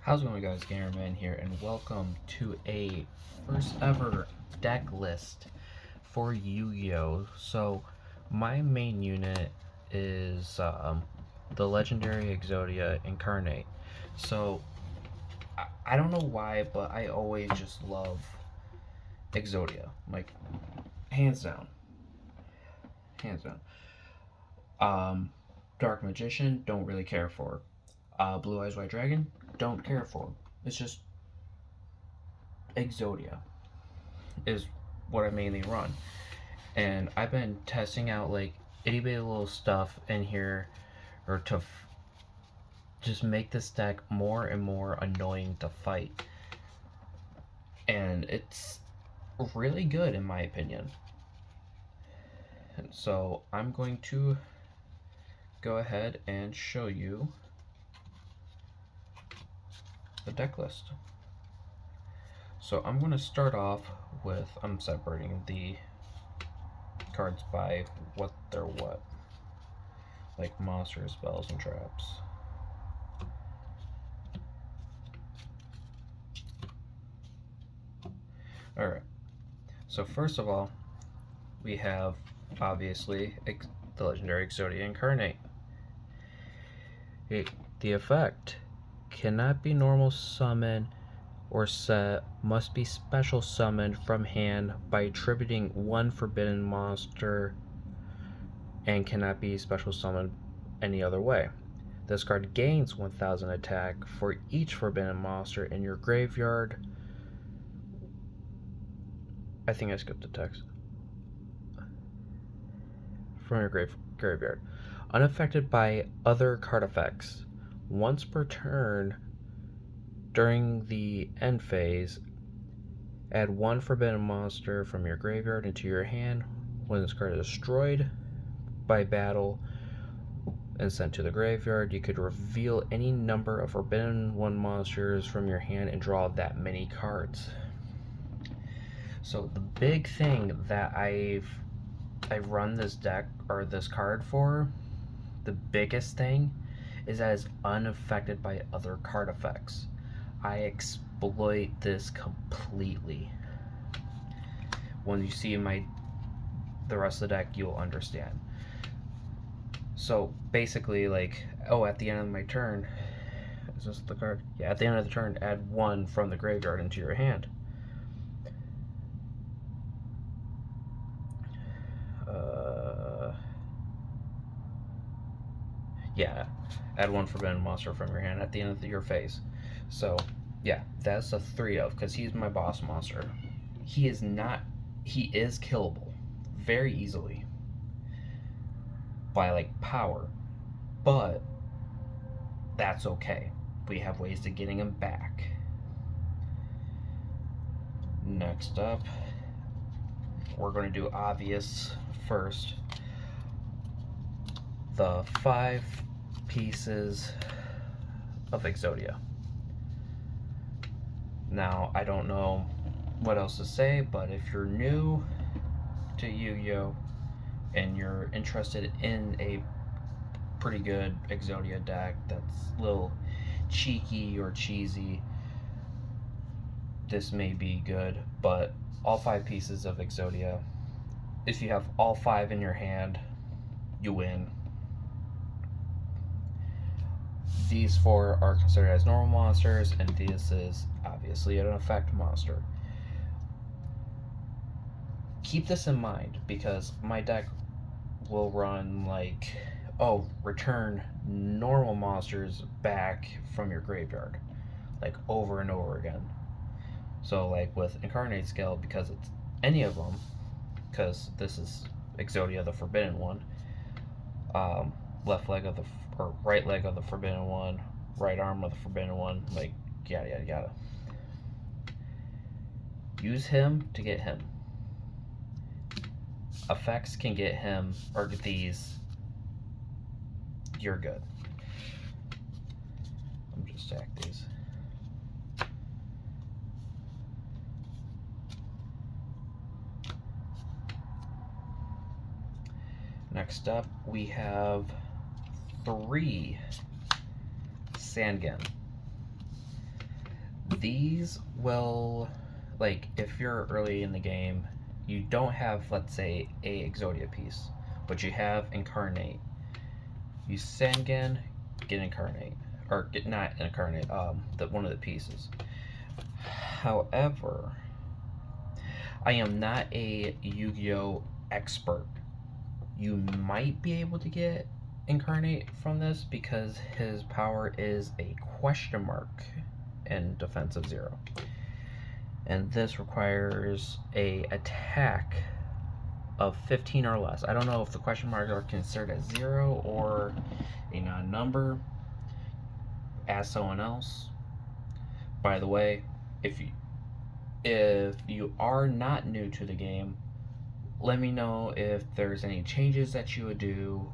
How's it going, guys? Gamerman here, and welcome to a first ever deck list for Yu-Gi-Oh! So, my main unit is the Legendary Exodia Incarnate. So, I don't know why, but I always just love Exodia. Like, hands down. Hands down. Dark Magician, don't really care for. Blue Eyes White Dragon, don't care for. It's just Exodia is what I mainly run. And I've been testing out like itty bitty little stuff in here or to just make this deck more and more annoying to fight. And it's really good in my opinion. And so I'm going to go ahead and show you the deck list. So I'm going to start off with, I'm separating the cards by what they're what, like monsters, spells, and traps. Alright, so first of all, we have obviously the Legendary Exodia Incarnate. The effect cannot be normal summon or set, must be special summoned from hand by attributing one forbidden monster, and cannot be special summoned any other way. This card gains 1000 attack for each forbidden monster in your graveyard. I think I skipped the text. From your graveyard. Unaffected by other card effects. Once per turn during the end phase, add one forbidden monster from your graveyard into your hand. When this card is destroyed by battle and sent to the graveyard, you could reveal any number of forbidden one monsters from your hand and draw that many cards. So the big thing that I've run this deck or this card for, the biggest thing is that it's unaffected by other card effects. I exploit this completely. When you see the rest of the deck, you'll understand. So basically, like, at the end of my turn, is this the card? Yeah, at the end of the turn, add one from the graveyard into your hand. Yeah, add one forbidden monster from your hand at the end of your phase. So, yeah, that's a 3 of, because he's my boss monster. He is killable very easily by, like, power, but that's okay. We have ways to getting him back. Next up, we're going to do obvious first. The 5 pieces of Exodia. Now, I don't know what else to say, but if you're new to Yu-Gi-Oh! And you're interested in a pretty good Exodia deck that's a little cheeky or cheesy, this may be good. But all 5 pieces of Exodia, if you have all 5 in your hand, you win. These 4 are considered as normal monsters, and this is obviously an effect monster. Keep this in mind, because my deck will run like, return normal monsters back from your graveyard, like over and over again. So like with Incarnate Scale, because it's any of them, because this is Exodia the Forbidden One, left leg of the or right leg of the Forbidden One, right arm of the Forbidden One, like yada yada yada. Use him to get him. Effects can get him, or these, you're good. Let me just stack these. Next up, we have 3 Sangan. these will, like, if you're early in the game, you don't have, let's say, a Exodia piece, but you have Incarnate. You send again, get Incarnate. Or get not Incarnate, one of the pieces. However, I am not a Yu-Gi-Oh expert. You might be able to get Incarnate from this because his power is a question mark in defensive 0. And this requires a attack of 15 or less. I don't know if the question marks are considered as 0 or a non-number. Ask someone else. By the way, if you are not new to the game, let me know if there's any changes that you would do.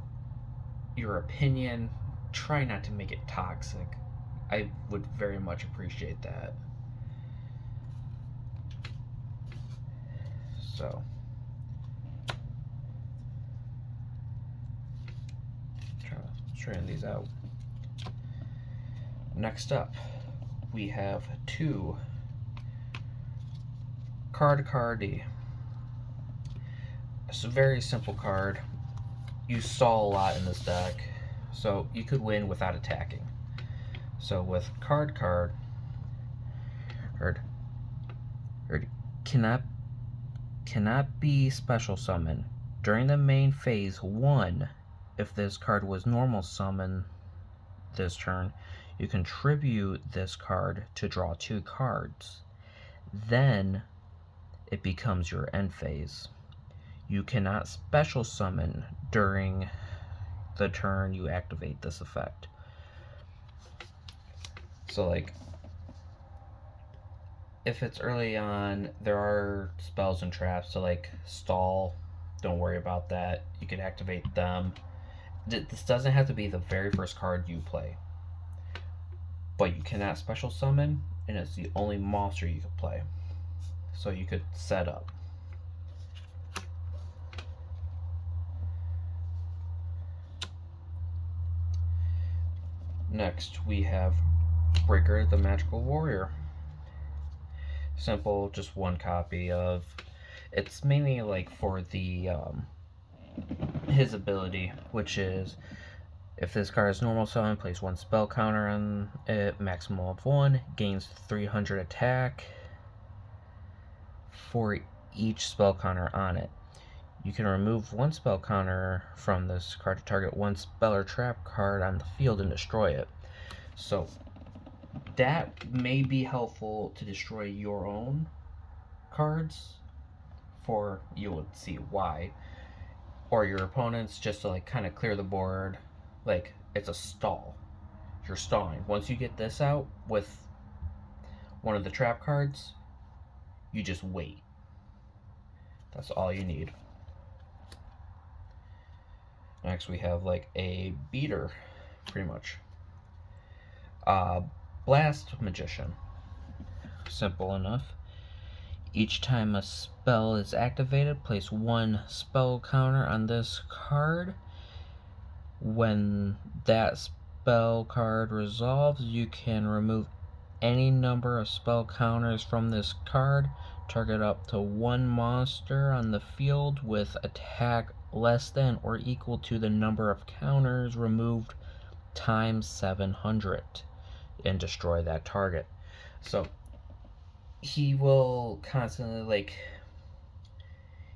Your opinion. Try not to make it toxic. I would very much appreciate that. So, trying to straighten these out. Next up, we have 2 Cardi. It's a very simple card. You stall a lot in this deck, so you could win without attacking. So with card cannot be special summon during the main phase 1. If this card was normal summon this turn, you contribute this card to draw 2 cards. Then it becomes your end phase. You cannot special summon during the turn you activate this effect. So, like, if it's early on, there are spells and traps to, like, stall. Don't worry about that. You can activate them. This doesn't have to be the very first card you play. But you cannot special summon, and it's the only monster you could play. So you could set up. Next, we have Breaker the Magical Warrior. Simple, just 1 copy of. It's mainly like for the his ability, which is if this card is normal summon, place 1 spell counter on it, maximum of 1, gains 300 attack for each spell counter on it. You can remove 1 spell counter from this card to target 1 spell or trap card on the field and destroy it. So that may be helpful to destroy your own cards, for you will see why, or your opponents, just to, like, kind of clear the board. Like, it's a stall. You're stalling. Once you get this out with one of the trap cards, you just wait. That's all you need. Next, we have, like, a beater, pretty much. Blast Magician. Simple enough. Each time a spell is activated, place 1 spell counter on this card. When that spell card resolves, you can remove any number of spell counters from this card. Target up to 1 monster on the field with attack less than or equal to the number of counters removed times 700 and destroy that target. So he will constantly, like,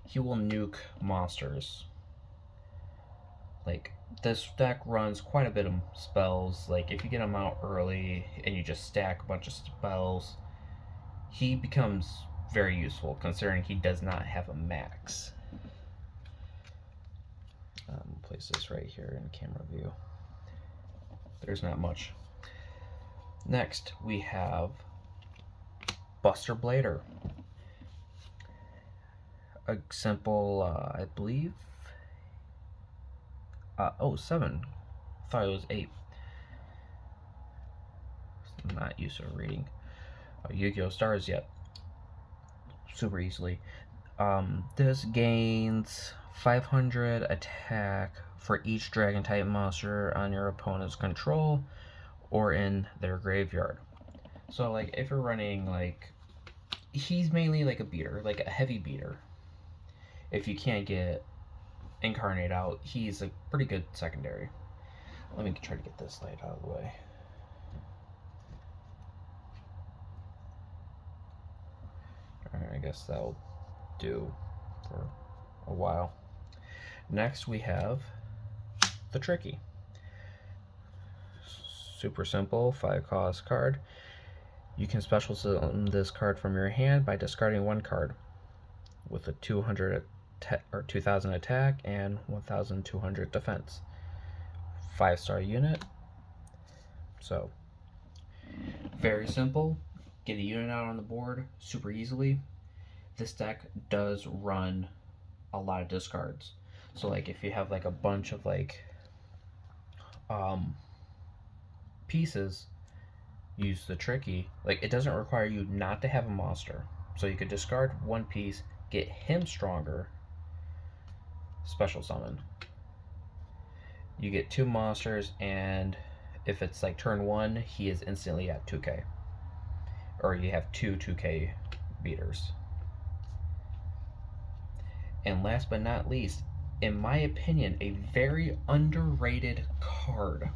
he will nuke monsters. Like, this deck runs quite a bit of spells. Like, if you get him out early and you just stack a bunch of spells, he becomes very useful, considering he does not have a max. Place this right here in camera view. There's not much. Next, we have Buster Blader. A simple, I believe, 7. Thought it was 8. I'm not used to reading Yu-Gi-Oh stars yet super easily. This gains 500 attack for each dragon type monster on your opponent's control or in their graveyard. So like if you're running like, he's mainly like a beater, like a heavy beater. If you can't get Incarnate out, he's a pretty good secondary. Let me try to get this light out of the way. Alright, I guess that'll do for a while. Next we have the Tricky. Super simple, 5 cost card. You can special summon this card from your hand by discarding one card with a 200 or 2000 attack and 1200 defense. 5-star unit. So very simple. Get a unit out on the board super easily. This deck does run a lot of discards. So like if you have like a bunch of like pieces, use the Tricky. Like it doesn't require you not to have a monster. So you could discard one piece, get him stronger, special summon. You get 2 monsters, and if it's like turn 1, he is instantly at 2k. Or you have 2 2k beaters. And last but not least, in my opinion, a very underrated card,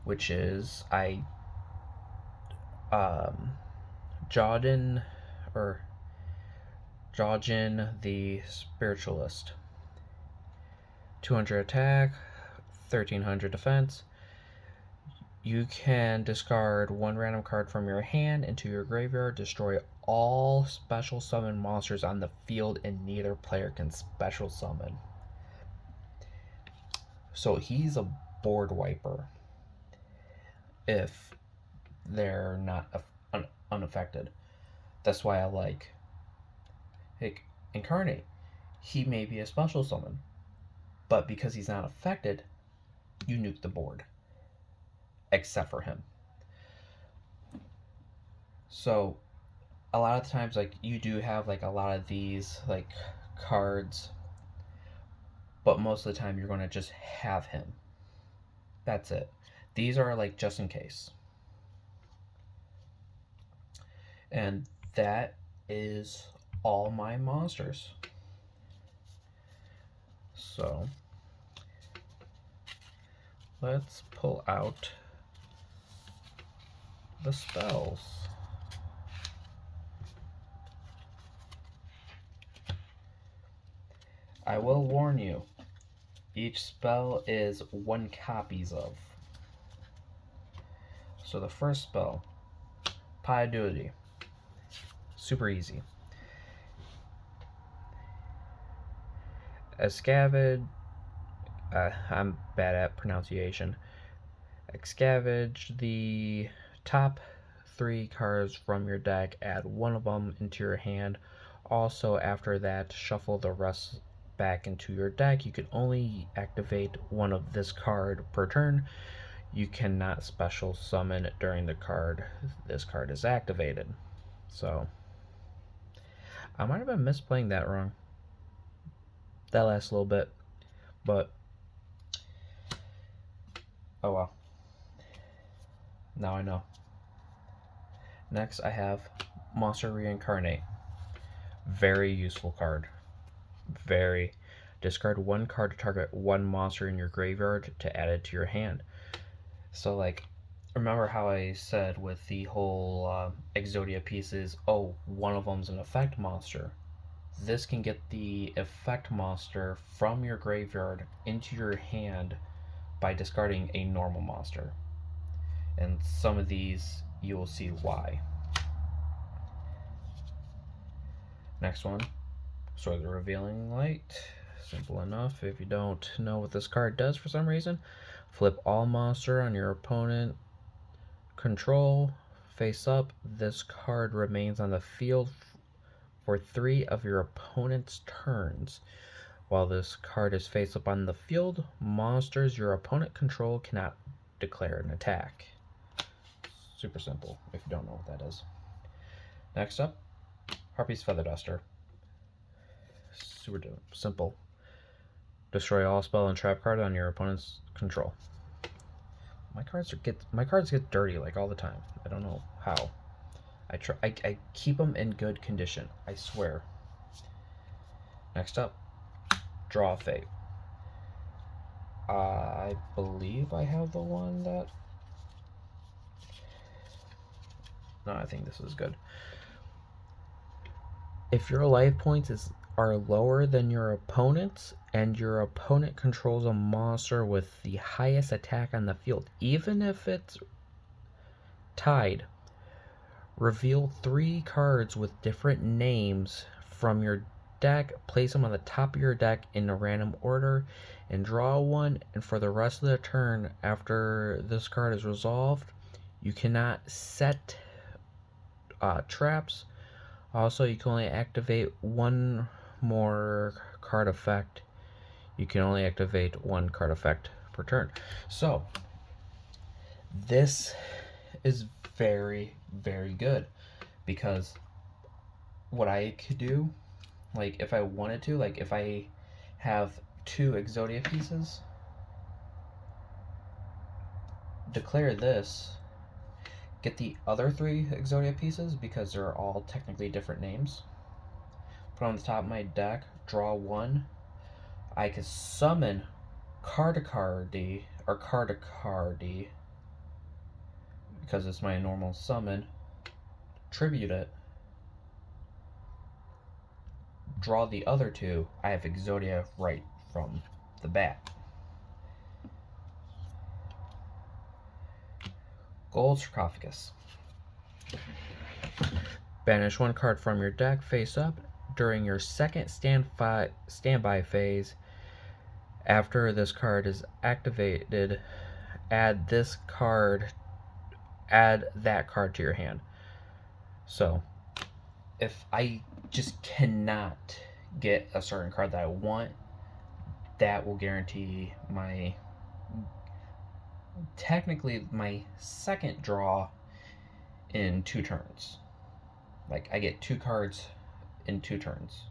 which is Jodin or Jojin the Spiritualist. 200 attack, 1300 defense. You can discard one random card from your hand into your graveyard, destroy all special summon monsters on the field, and neither player can special summon. So he's a board wiper if they're not unaffected. That's why I like Incarnate. He may be a special summon, but because he's not affected, you nuke the board. Except for him. So a lot of the times, like, you do have like a lot of these like cards, but most of the time you're going to just have him. That's it. These are like just in case. And that is all my monsters. So let's pull out the spells. I will warn you, each spell is 1 copies of. So the first spell, Pie-Duty. Super easy. Excavage, I'm bad at pronunciation. Excavage the top 3 cards from your deck, add one of them into your hand. Also, after that, shuffle the rest back into your deck. You can only activate one of this card per turn. You cannot special summon during this card is activated. So I might have been misplaying that wrong. That lasts a little bit, but oh well. Now I know. Next I have Monster Reincarnate. Very useful card. Very. Discard 1 card to target 1 monster in your graveyard to add it to your hand. So like, remember how I said with the whole Exodia pieces, oh, one of them's an effect monster. This can get the effect monster from your graveyard into your hand by discarding a normal monster. And some of these you will see why. Next one, Sword of the Revealing Light. Simple enough. If you don't know what this card does for some reason, flip all monster on your opponent control face up. This card remains on the field for 3 of your opponent's turns. While this card is face up on the field, monsters your opponent control cannot declare an attack. Super simple if you don't know what that is. Next up, Harpy's Feather Duster. Super simple. Destroy all spell and trap card on your opponent's control. My cards get dirty like all the time. I don't know how. I keep them in good condition. I swear. Next up, Draw Fate. I believe I have the one that. No, I think this is good. If your life points are lower than your opponent's, and your opponent controls a monster with the highest attack on the field, even if it's tied, reveal 3 cards with different names from your deck, place them on the top of your deck in a random order, and draw one. And for the rest of the turn, after this card is resolved, you cannot set traps. Also, you can only activate one more card effect. You can only activate one card effect per turn. So, this is very, very good, because what I could do, like if I wanted to, like if I have 2 Exodia pieces, declare this, get the other 3 Exodia pieces because they're all technically different names, put on the top of my deck, draw 1. I could summon Cardicardi or Cardicardi because it's my normal summon, tribute it, draw the other 2. I have Exodia right from the bat. Gold Sarcophagus. Banish 1 card from your deck face up. During your second standby phase, after this card is activated, add that card to your hand. So, if I just cannot get a certain card that I want, that will guarantee technically my second draw in 2 turns. Like, I get 2 cards in 2 turns.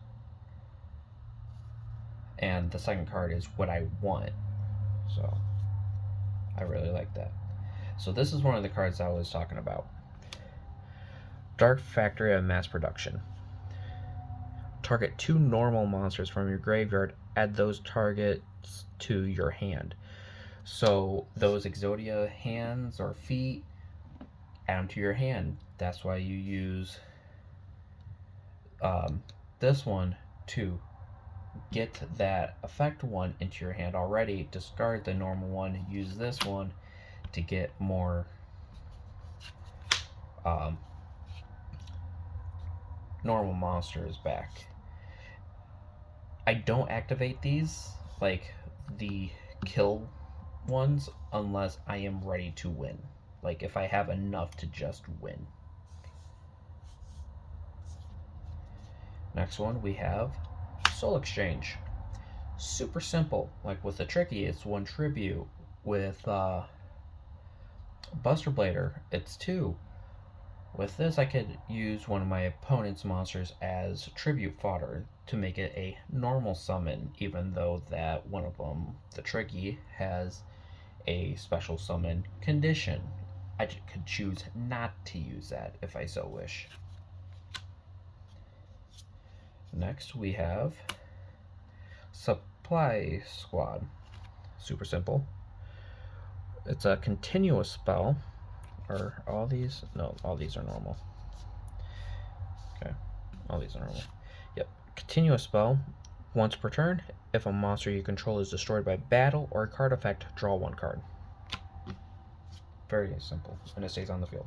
And the second card is what I want. So, I really like that. So this is one of the cards I was talking about. Dark Factory of Mass Production. Target 2 normal monsters from your graveyard. Add those targets to your hand. So those Exodia hands or feet, add them to your hand. That's why you use this one to get that effect one into your hand already. Discard the normal one. Use this one to get more normal monsters back. I don't activate these, like the kill ones, unless I am ready to win. Like if I have enough to just win. Next one we have Soul Exchange. Super simple. Like with the Tricky, it's 1 tribute. With Buster Blader, it's 2. With this, I could use one of my opponent's monsters as tribute fodder to make it a normal summon, even though that one of them, the Tricky, has a special summon condition. I could choose not to use that if I so wish. Next, we have Supply Squad. Super simple. It's a continuous spell. Are all these? No, all these are normal. Okay, all these are normal. Yep. Continuous spell. Once per turn, if a monster you control is destroyed by battle or a card effect, draw 1 card. Very simple, and it stays on the field.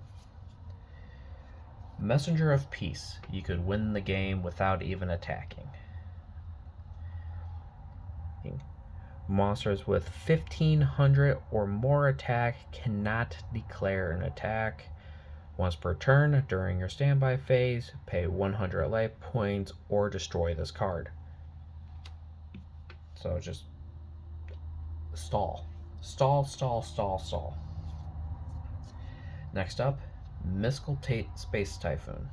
Messenger of Peace. You could win the game without even attacking. Monsters with 1500 or more attack cannot declare an attack. Once per turn, during your standby phase, pay 100 life points or destroy this card. So just stall. Stall, stall, stall, stall. Next up, Mystical Space Typhoon.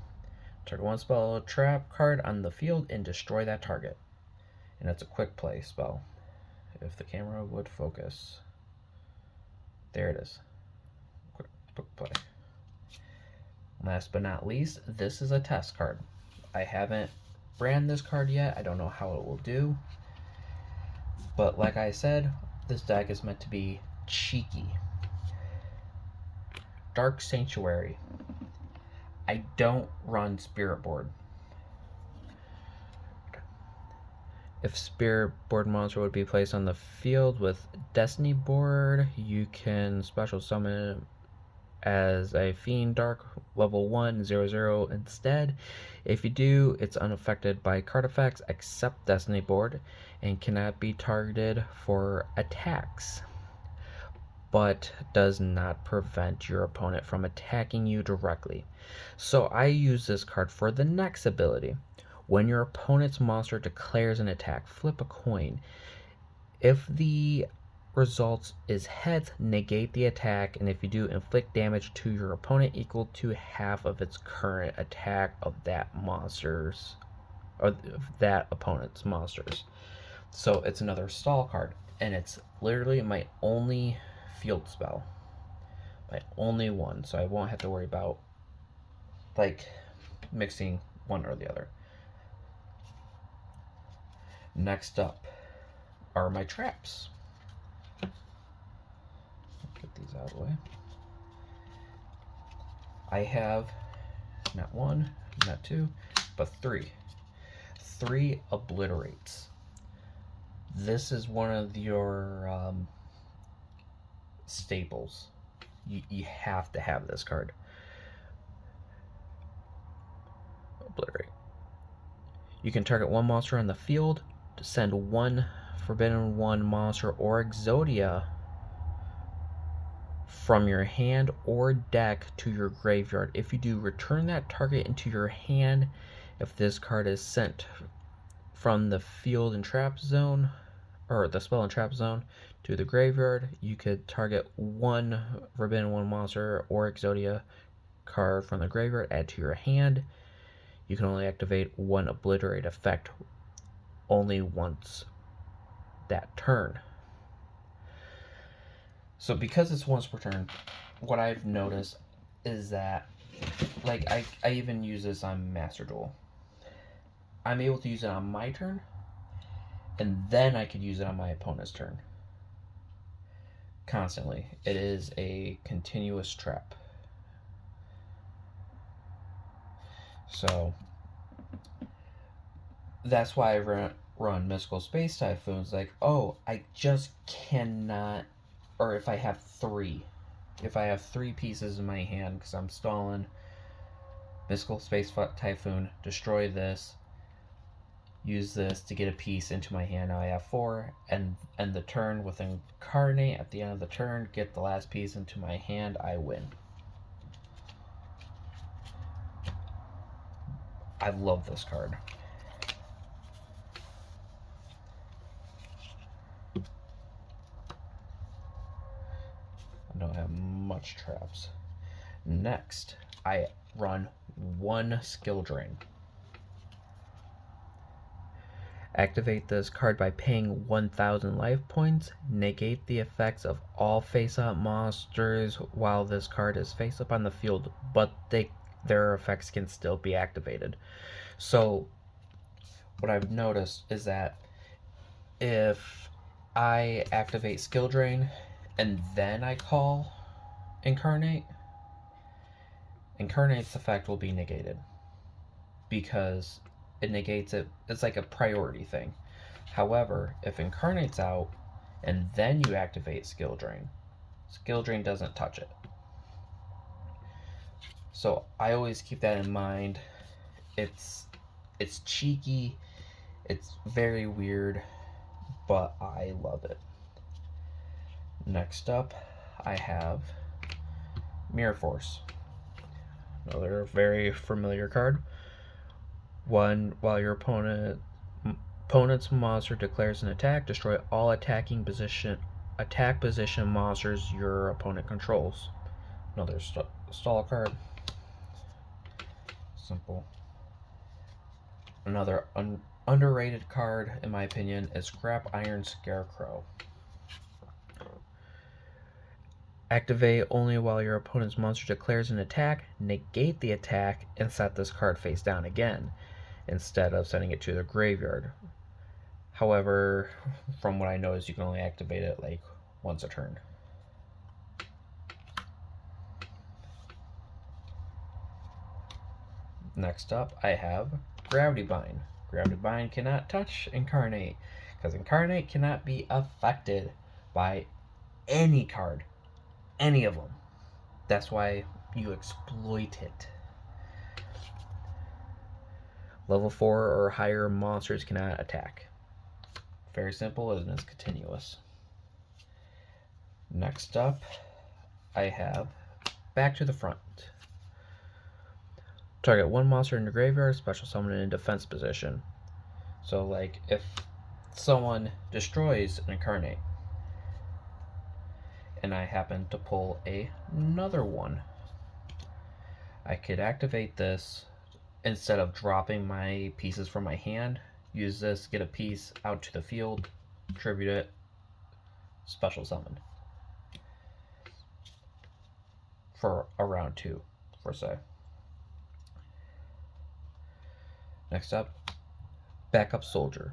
Target 1 spell trap card on the field and destroy that target. And it's a quick play spell. If the camera would focus. There it is. play. Last but not least, this is a test card. I haven't ran this card yet. I don't know how it will do. But like I said, this deck is meant to be cheeky. Dark Sanctuary. I don't run Spirit Board. If Spirit Board monster would be placed on the field with Destiny Board, you can special summon it as a Fiend Dark level 1/0/0 instead. If you do, it's unaffected by card effects except Destiny Board and cannot be targeted for attacks, but does not prevent your opponent from attacking you directly. So I use this card for the next ability. When your opponent's monster declares an attack, flip a coin. If the result is heads, negate the attack, and if you do, inflict damage to your opponent equal to half of its current attack of that monster's or that opponent's monsters. So it's another stall card, and it's literally my only field spell. My only one, so I won't have to worry about like mixing one or the other. Next up are my traps. Get these out of the way. I have not one, not two, but three. Three obliterates. This is one of your staples. You have to have this card. Obliterate. You can target one monster on the field to send one Forbidden One monster or Exodia from your hand or deck to your graveyard. If you do, return that target into your hand. If this card is sent from the field and trap zone, or the spell and trap zone, to the graveyard, you could target one Forbidden One monster or Exodia card from the graveyard, add to your hand. You can only activate one obliterate effect only once that turn. So because it's once per turn, what I've noticed is that, like, I even use this on Master Duel. I'm able to use it on my turn, and then I could use it on my opponent's turn. Constantly. It is a continuous trap. So that's why I run Mystical Space Typhoons. Like, oh, I just cannot, or if I have three pieces in my hand because I'm stalling, Mystical Space Typhoon, destroy this, use this to get a piece into my hand. Now I have four, and the turn with Incarnate at the end of the turn, get the last piece into my hand, I win. I love this card. I don't have much traps. Next, I run one Skill Drain. Activate this card by paying 1,000 life points. Negate the effects of all face-up monsters while this card is face-up on the field, but their effects can still be activated. So what I've noticed is that if I activate Skill Drain and then I call Incarnate's effect will be negated because it negates it. It's like a priority thing. However, if Incarnate's out and then you activate Skill Drain doesn't touch it. So I always keep that in mind. It's cheeky, it's very weird, but I love it. Next up, I have Mirror Force. Another very familiar card. One, while your opponent's monster declares an attack, destroy all attack position monsters your opponent controls. Another stall card. Simple. Another underrated card, in my opinion, is Scrap Iron Scarecrow. Activate only while your opponent's monster declares an attack, negate the attack, and set this card face down again, instead of sending it to the graveyard. However, from what I know is you can only activate it like once a turn. Next up, I have Gravity Bind. Gravity Bind cannot touch Incarnate, because Incarnate cannot be affected by any card, any of them. That's why you exploit it. Level 4 or higher monsters cannot attack. Very simple, and it's continuous. Next up, I have Back to the Front. Target one monster in your graveyard, special summon it in defense position. So, like, if someone destroys an Incarnate, and I happen to pull another one, I could activate this instead of dropping my pieces from my hand. Use this, get a piece out to the field, tribute it, special summon. For a round 2, per se. Next up, Backup Soldier.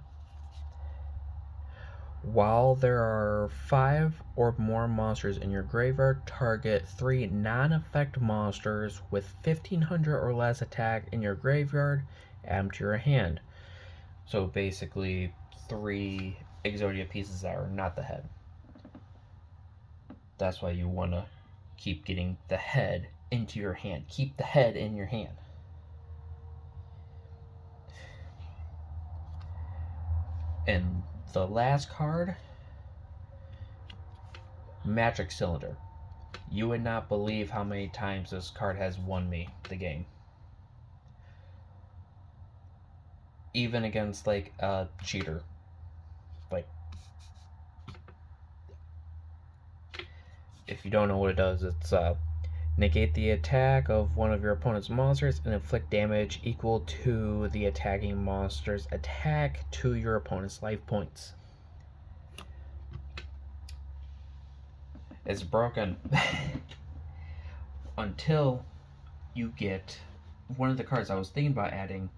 While there are 5 or more monsters in your graveyard, target 3 non-effect monsters with 1500 or less attack in your graveyard, add them to your hand. So basically 3 Exodia pieces that are not the head. That's why you want to keep getting the head into your hand. Keep the head in your hand. And the last card, Magic Cylinder. You would not believe how many times this card has won me the game. Even against like a cheater. Like, if you don't know what it does, it's negate the attack of one of your opponent's monsters and inflict damage equal to the attacking monster's attack to your opponent's life points. It's broken until you get one of the cards I was thinking about adding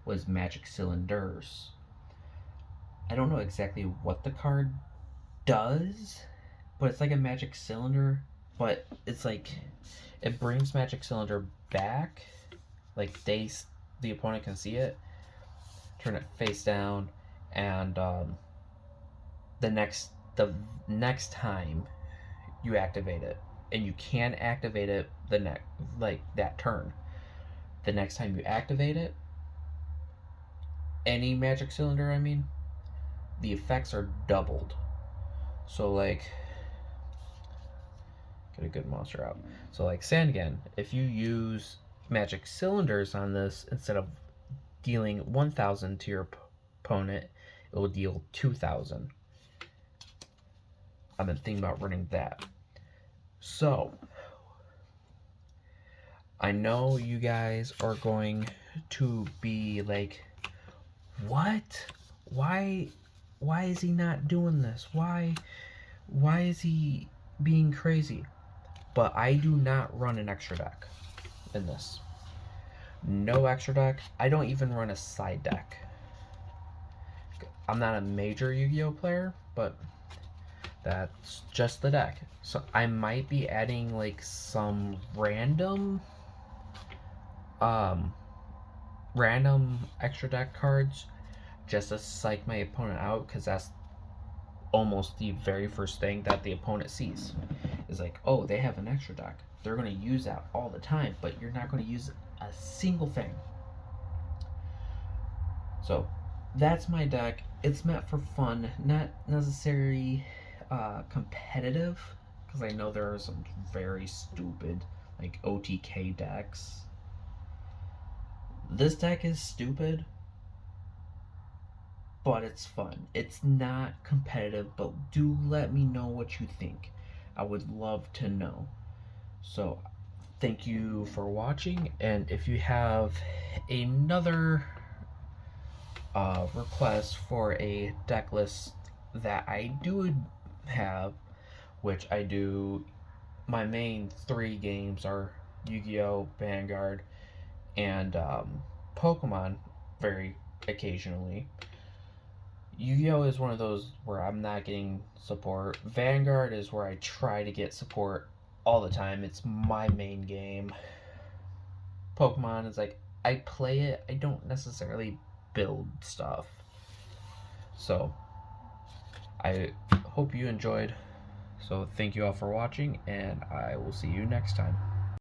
was Magic Cylinders. I don't know exactly what the card does, but it's like a magic cylinder, but it's like it brings Magic Cylinder back, like the opponent can see it, turn it face down, and the next time you activate it, and you can activate it like that turn. The next time you activate it, any Magic Cylinder, I mean, the effects are doubled. So like, get a good monster out. So like Sandgan, if you use Magic Cylinders on this, instead of dealing 1000 to your opponent, it will deal 2000. I've been thinking about running that. So I know you guys are going to be like, what? Why is he not doing this? Why is he being crazy? But I do not run an extra deck in this. No extra deck. I don't even run a side deck. I'm not a major Yu-Gi-Oh player, but that's just the deck. So I might be adding like some random extra deck cards just to psych my opponent out, because that's almost the very first thing that the opponent sees. Is like, oh, they have an extra deck. They're going to use that all the time, but you're not going to use a single thing. So that's my deck. It's meant for fun, not necessarily competitive, because I know there are some very stupid like OTK decks. This deck is stupid, but it's fun. It's not competitive, but do let me know what you think. I would love to know. So thank you for watching, and if you have another request for a deck list that I do have, which I do my main three games are Yu-Gi-Oh, Vanguard, and Pokemon very occasionally. Yu-Gi-Oh is one of those where I'm not getting support. Vanguard is where I try to get support all the time. It's my main game. Pokemon is like I play it, I don't necessarily build stuff. So I hope you enjoyed. So thank you all for watching, and I will see you next time.